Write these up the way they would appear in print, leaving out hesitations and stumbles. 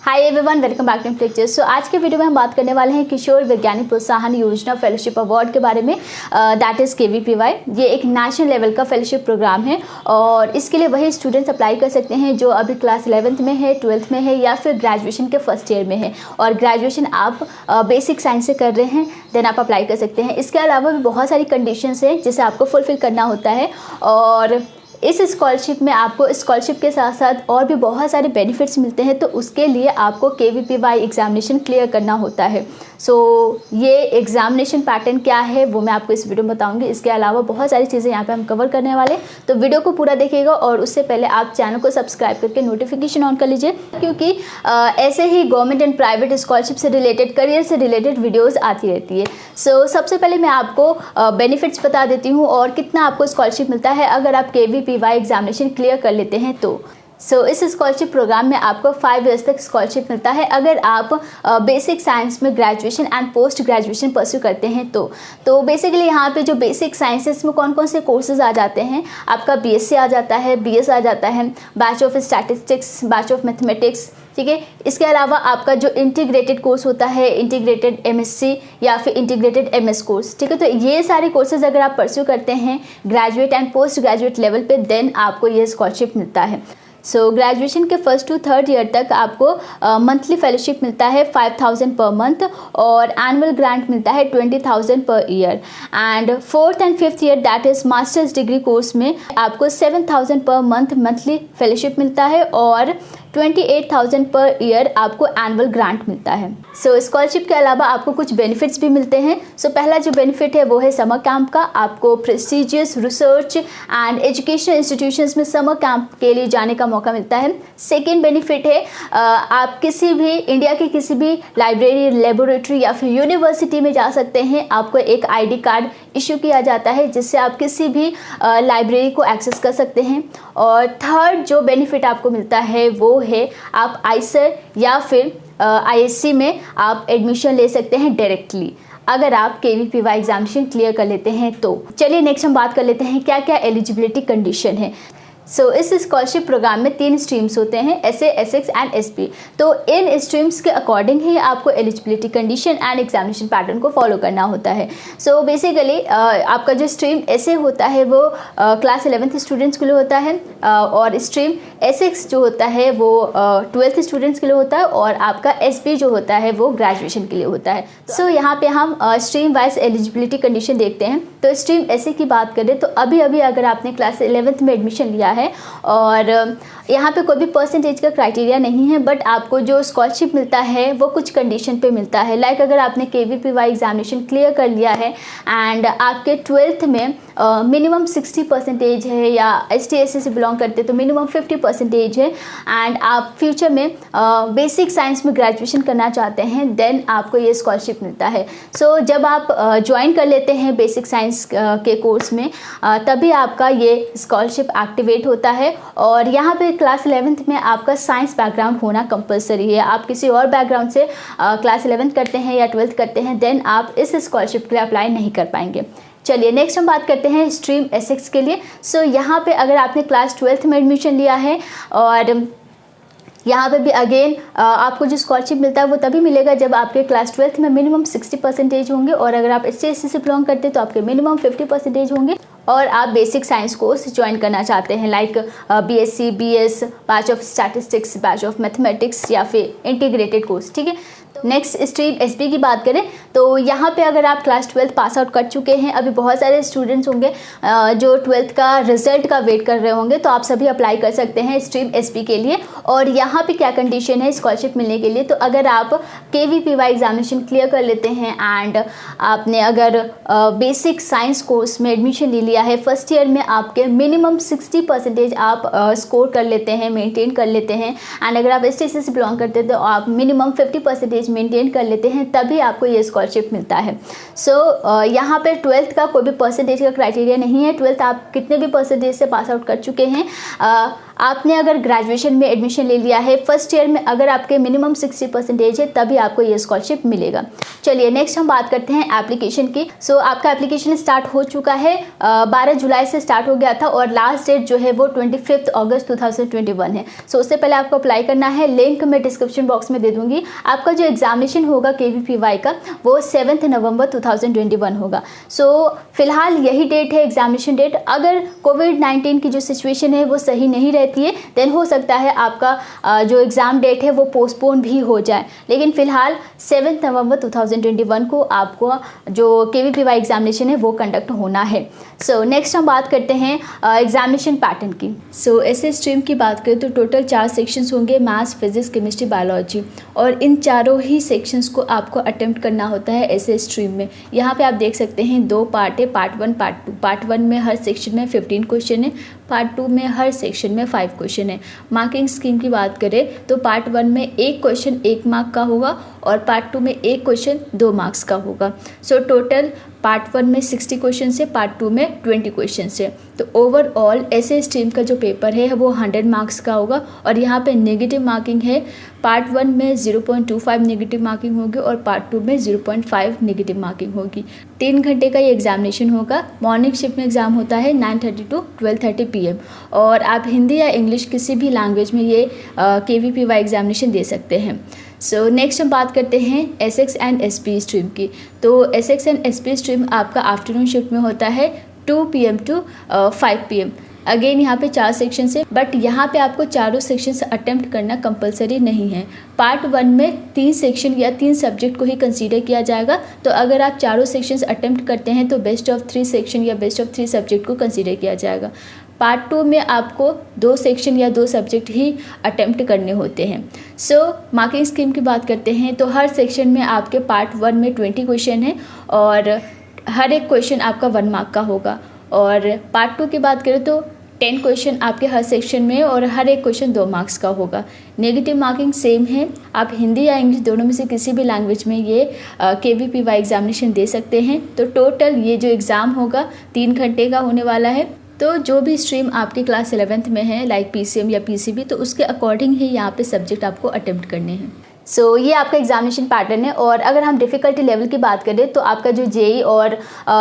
Hi everyone, welcome back to lecture. So आज के video में हम बात करने वाले हैं किशोर वैज्ञानिक प्रोत्साहन योजना फेलोशिप अवार्ड के बारे में। That is KVPY। ये एक नेशनल लेवल का फेलोशिप प्रोग्राम है और इसके लिए वही स्टूडेंट्स अप्लाई कर सकते हैं जो अभी क्लास 11th में है, 12th में है या फिर ग्रेजुएशन के फर्स्ट ईयर में है। और ग्रेजुएशन आप बेसिक साइंस से कर रहे हैं देन आप अप्लाई कर सकते हैं। इसके अलावा भी बहुत सारी कंडीशंस हैं जिसे आपको फुलफिल करना होता है और इस स्कॉलरशिप में आपको स्कॉलरशिप के साथ साथ और भी बहुत सारे बेनिफिट्स मिलते हैं। तो उसके लिए आपको KVPY एग्जामिनेशन क्लियर करना होता है। सो ये एग्जामिनेशन पैटर्न क्या है वो मैं आपको इस वीडियो में बताऊंगी। इसके अलावा बहुत सारी चीज़ें यहाँ पे हम कवर करने वाले, तो वीडियो को पूरा देखिएगा और उससे पहले आप चैनल को सब्सक्राइब करके नोटिफिकेशन ऑन कर लीजिए, क्योंकि ऐसे ही गवर्नमेंट एंड प्राइवेट स्कॉलरशिप से रिलेटेड, करियर से रिलेटेड वीडियोज़ आती रहती है। सो सबसे पहले मैं आपको बेनिफिट्स बता देती हूँ और कितना आपको स्कॉलरशिप मिलता है अगर आप KVPY एग्जामिनेशन क्लियर कर लेते हैं तो। इस स्कॉलरशिप प्रोग्राम में आपको 5 इयर्स तक स्कॉलरशिप मिलता है अगर आप बेसिक साइंस में graduation and post graduation pursue करते हैं तो बेसिकली यहाँ पे जो बेसिक साइंसेस में कौन कौन से कोर्सेज आ जाते हैं, आपका BSc आ जाता है, BS आ जाता है, bachelor of statistics, bachelor of mathematics, ठीक है। इसके अलावा आपका जो इंटीग्रेटेड कोर्स होता है, इंटीग्रेटेड MSc या फिर इंटीग्रेटेड MS कोर्स, ठीक है। तो ये सारे कोर्सेज अगर आप परस्यू करते हैं graduate and post graduate level पे देन आपको ये स्कॉलरशिप मिलता है। ग्रेजुएशन के फर्स्ट टू थर्ड ईयर तक आपको मंथली फेलोशिप मिलता है 5000 पर मंथ और एनुअल ग्रांट मिलता है 20000 per year. And fourth and fifth year that is masters degree course में आपको 7000 पर मंथ मंथली फेलोशिप मिलता है और 28000 पर ईयर आपको एनुअल ग्रांट मिलता है। स्कॉलरशिप के अलावा आपको कुछ बेनिफिट्स भी मिलते हैं। पहला जो बेनिफिट है वो है समर कैंप का। आपको prestigious research and educational institutions में समर कैंप के लिए जाने का मौका मिलता है। सेकेंड बेनिफिट है आप किसी भी इंडिया की किसी भी लाइब्रेरी, लेबोरेटरी या फिर यूनिवर्सिटी में जा सकते हैं। आपको एक ID कार्ड इशू किया जाता है जिससे आप किसी भी लाइब्रेरी को एक्सेस कर सकते हैं। और थर्ड जो बेनिफिट आपको मिलता है वो है आप IISER या फिर ISC में आप एडमिशन ले सकते हैं डायरेक्टली अगर आप KVPY एग्जामिनेशन क्लियर कर लेते हैं तो। चलिए नेक्स्ट हम बात कर लेते हैं क्या क्या एलिजिबिलिटी कंडीशन है। इस स्कॉलरशिप प्रोग्राम में 3 स्ट्रीम्स होते हैं, SA, SX एंड SP। तो इन स्ट्रीम्स के अकॉर्डिंग ही आपको eligibility condition and examination pattern को फॉलो करना होता है। बेसिकली आपका जो स्ट्रीम SA होता है वो क्लास 11th स्टूडेंट्स के लिए होता है और स्ट्रीम SX जो होता है वो 12th स्टूडेंट्स के लिए होता है और आपका SP जो होता है वो ग्रेजुएशन के लिए होता है। यहाँ पे हम स्ट्रीम वाइज एलिजिबिलिटी कंडीशन देखते हैं। तो स्ट्रीम SA की बात करें तो अभी अगर आपने क्लास 11th में एडमिशन लिया है और यहाँ पे कोई भी परसेंटेज का क्राइटेरिया नहीं है, बट आपको जो स्कॉलरशिप मिलता है वो कुछ कंडीशन पे मिलता है। लाइक अगर आपने KVPY एग्जामिनेशन क्लियर कर लिया है एंड आपके 12th में मिनिमम 60% है या ST/SC से बिलोंग करते तो मिनिमम 50% है एंड आप फ्यूचर में बेसिक साइंस में ग्रेजुएशन करना चाहते हैं देन आपको ये स्कॉलरशिप मिलता है। जब आप ज्वाइन कर लेते हैं बेसिक साइंस के कोर्स में तभी आपका ये स्कॉलरशिप एक्टिवेट होता है। और यहाँ पे क्लास 11th में आपका साइंस बैकग्राउंड होना कंपलसरी है। आप किसी और बैकग्राउंड से क्लास 11th करते हैं या 12th करते हैं देन आप इस स्कॉलरशिप के लिए अप्लाई नहीं कर पाएंगे। चलिए नेक्स्ट हम बात करते हैं स्ट्रीम SX के लिए। यहाँ पे अगर आपने क्लास 12th में एडमिशन लिया है और यहाँ पे भी अगेन आपको जो स्कॉलरशिप मिलता है वो तभी मिलेगा जब आपके क्लास 12th में मिनिमम 60% होंगे और अगर आप ST/SC से बिलोंग करते हैं तो आपके मिनिमम 50% होंगे और आप बेसिक साइंस कोर्स ज्वाइन करना चाहते हैं like BSc, BS, bachelor of statistics, bachelor of mathematics या फिर इंटीग्रेटेड कोर्स, ठीक है। नेक्स्ट स्ट्रीम SP की बात करें तो यहाँ पे अगर आप क्लास 12th पास आउट कर चुके हैं, अभी बहुत सारे स्टूडेंट्स होंगे जो 12th का रिजल्ट का वेट कर रहे होंगे, तो आप सभी अप्लाई कर सकते हैं स्ट्रीम SP के लिए। और यहाँ पे क्या कंडीशन है स्कॉलरशिप मिलने के लिए, तो अगर आप KVPY एग्जामिनेशन क्लियर कर लेते हैं एंड आपने अगर बेसिक साइंस कोर्स में एडमिशन ले लिया है, फर्स्ट ईयर में आपके मिनिमम 60% आप स्कोर कर लेते हैं, मेनटेन कर लेते हैं एंड अगर आप ST/SC से बिलोंग करते हैं तो आप मिनिमम 50% मेंटेन कर लेते हैं तभी आपको ये स्कॉलरशिप मिलता है। यहाँ पे 12th का कोई भी परसेंटेज का क्राइटेरिया नहीं है। 12th आप कितने भी परसेंटेज से पास आउट कर चुके हैं आपने अगर ग्रेजुएशन में एडमिशन ले लिया है, फर्स्ट ईयर में अगर आपके मिनिमम 60% है तभी आपको ये स्कॉलरशिप मिलेगा। चलिए नेक्स्ट हम बात करते हैं एप्लीकेशन की। सो आपका एप्लीकेशन स्टार्ट हो चुका है, 12 जुलाई से स्टार्ट हो गया था और लास्ट डेट जो है वो 25 अगस्त 2021 है। सो उससे पहले आपको अप्लाई करना है, लिंक मैं डिस्क्रिप्शन बॉक्स में दे दूंगी। आपका जो एग्जामिनेशन होगा KVPY का वो 7 नवंबर 2021 होगा। सो फिलहाल यही डेट है एग्जामिनेशन डेट। अगर कोविड-19 की जो सिचुएशन है वो सही नहीं रहती है देन हो सकता है आपका जो एग्ज़ाम डेट है वो पोस्टपोन भी हो जाए, लेकिन फिलहाल 7 नवंबर 2021 को आपको जो KVPY एग्जामिनेशन है वो कंडक्ट होना है। सो नेक्स्ट हम बात करते हैं एग्जामिनेशन पैटर्न की। सो ऐसे स्ट्रीम की बात करें तो टोटल 4 सेक्शंस होंगे, मैथ्स, फिजिक्स, केमिस्ट्री, बायोलॉजी, और इन चारों ही सेक्शंस को आपको अटेम्प्ट करना होता है ऐसे स्ट्रीम में। यहाँ पे आप देख सकते हैं 2 पार्ट है, पार्ट 1 पार्ट 2। पार्ट 1 में हर सेक्शन में 15 क्वेश्चन है, पार्ट 2 में हर सेक्शन में 5 क्वेश्चन है। मार्किंग स्कीम की बात करें तो पार्ट 1 में 1 क्वेश्चन 1 मार्क का होगा और पार्ट 2 में 1 क्वेश्चन 2 मार्क्स का होगा। सो टोटल पार्ट 1 में 60 क्वेश्चन है, पार्ट 2 में 20 क्वेश्चन है। तो ओवरऑल ऐसे स्ट्रीम का जो पेपर है वो 100 मार्क्स का होगा और यहाँ पे नेगेटिव मार्किंग है। पार्ट 1 में 0.25 नेगेटिव मार्किंग होगी और पार्ट 2 में 0.5 नेगेटिव मार्किंग होगी। 3 घंटे का ये एग्जामिनेशन होगा। मॉर्निंग शिफ्ट में एग्ज़ाम होता है 9:30 to 12:30 PM और आप हिंदी या इंग्लिश किसी भी लैंग्वेज में ये KVPY एग्जामिनेशन दे सकते हैं। सो नेक्स्ट हम बात करते हैं SX एंड SP स्ट्रीम की। तो SX एंड SP स्ट्रीम आपका आफ्टरनून शिफ्ट में होता है 2 PM to 5 PM। अगेन यहाँ पे 4 सेक्शन है, बट यहाँ पे आपको चारों सेक्शंस अटेम्प्ट करना कंपलसरी नहीं है। पार्ट 1 में 3 सेक्शन या 3 सब्जेक्ट को ही कंसीडर किया जाएगा। तो अगर आप चारों सेक्शंस अटेम्प्ट करते हैं तो बेस्ट ऑफ 3 सेक्शन या बेस्ट ऑफ 3 सब्जेक्ट को कंसीडर किया जाएगा। पार्ट 2 में आपको 2 सेक्शन या 2 सब्जेक्ट ही अटेम्प्ट करने होते हैं। सो मार्किंग स्कीम की बात करते हैं तो हर सेक्शन में आपके पार्ट 1 में 20 क्वेश्चन है और हर एक क्वेश्चन आपका 1 मार्क का होगा। और पार्ट 2 की बात करें तो 10 क्वेश्चन आपके हर सेक्शन में और हर एक क्वेश्चन 2 मार्क्स का होगा। नेगेटिव मार्किंग सेम है, आप हिंदी या इंग्लिश दोनों में से किसी भी लैंग्वेज में ये KVPY एग्जामिनेशन दे सकते हैं। तो टोटल ये जो एग्ज़ाम होगा 3 घंटे का होने वाला है। तो जो भी स्ट्रीम आपकी क्लास 11th में है लाइक PCM या PCB, तो उसके अकॉर्डिंग ही यहाँ पे सब्जेक्ट आपको अटेम्प्ट करने हैं। सो ये आपका एग्जामिनेशन पैटर्न है। और अगर हम डिफ़िकल्टी लेवल की बात करें तो आपका जो JEE और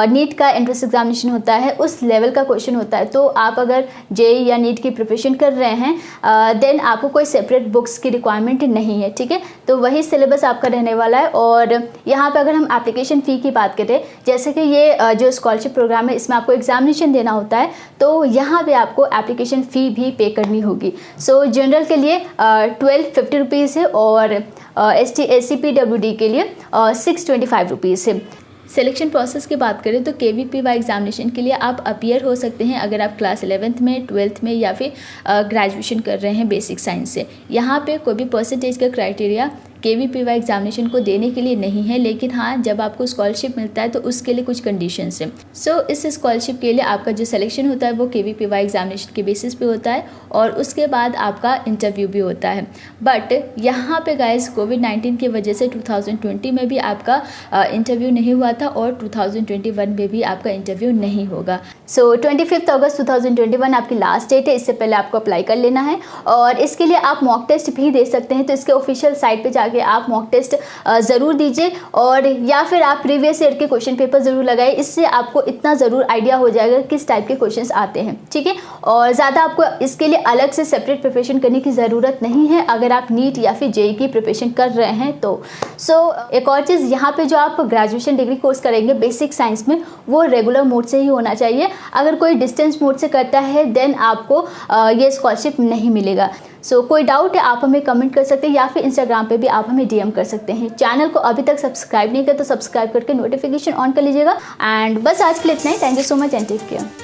नीट का एंट्रेंस एग्जामिनेशन होता है उस लेवल का क्वेश्चन होता है। तो आप अगर JEE या नीट की प्रिपरेशन कर रहे हैं देन आपको कोई सेपरेट बुक्स की रिक्वायरमेंट नहीं है, ठीक है। तो वही सिलेबस आपका रहने वाला है। और यहाँ पे अगर हम एप्लीकेशन फ़ी की बात करें, जैसे कि ये जो स्कॉलरशिप प्रोग्राम है इसमें आपको एग्जामिनेशन देना होता है, तो यहाँ पर आपको एप्लीकेशन फ़ी भी पे करनी होगी। सो जनरल के लिए 1250 रुपीज़ है और ST SC PWD के लिए 625 रुपीज़ है। सिलेक्शन प्रोसेस की बात करें तो KVPY एग्जामिनेशन के लिए आप अपीयर हो सकते हैं अगर आप क्लास 11th में, 12th में या फिर ग्रेजुएशन कर रहे हैं बेसिक साइंस से। यहाँ पे कोई भी परसेंटेज का क्राइटेरिया KVPY एग्जामिनेशन को देने के लिए नहीं है, लेकिन हाँ जब आपको स्कॉलरशिप मिलता है तो उसके लिए कुछ कंडीशंस हैं। सो इस स्कॉलरशिप के लिए आपका जो सिलेक्शन होता है वो KVPY एग्जामिनेशन के बेसिस पे होता है और उसके बाद आपका इंटरव्यू भी होता है। बट यहाँ पे गाइस कोविड-19 की वजह से 2020 में भी आपका इंटरव्यू नहीं हुआ था और 2021 में भी आपका इंटरव्यू नहीं होगा। सो 25 अगस्त 2021 आपकी लास्ट डेट है, इससे पहले आपको अप्लाई कर लेना है। और इसके लिए आप मॉक टेस्ट भी दे सकते हैं, तो इसके ऑफिशियल साइट पर आप मॉक टेस्ट ज़रूर दीजिए और या फिर आप प्रीवियस ईयर के क्वेश्चन पेपर ज़रूर लगाइए। इससे आपको इतना ज़रूर आइडिया हो जाएगा किस टाइप के क्वेश्चंस आते हैं, ठीक है। और ज़्यादा आपको इसके लिए अलग से सेपरेट प्रिपरेशन करने की ज़रूरत नहीं है अगर आप नीट या फिर JEE की प्रिपरेशन कर रहे हैं तो। सो एक और चीज़, यहाँ पे जो आप ग्रेजुएशन डिग्री कोर्स करेंगे बेसिक साइंस में वो रेगुलर मोड से ही होना चाहिए। अगर कोई डिस्टेंस मोड से करता है देन आपको ये स्कॉलरशिप नहीं मिलेगा। सो कोई डाउट है आप हमें कमेंट कर सकते हैं या फिर इंस्टाग्राम पे भी आप हमें DM कर सकते हैं। चैनल को अभी तक सब्सक्राइब नहीं किया तो सब्सक्राइब करके नोटिफिकेशन ऑन कर लीजिएगा। एंड बस आज के लिए इतना ही। Thank you so much and take care.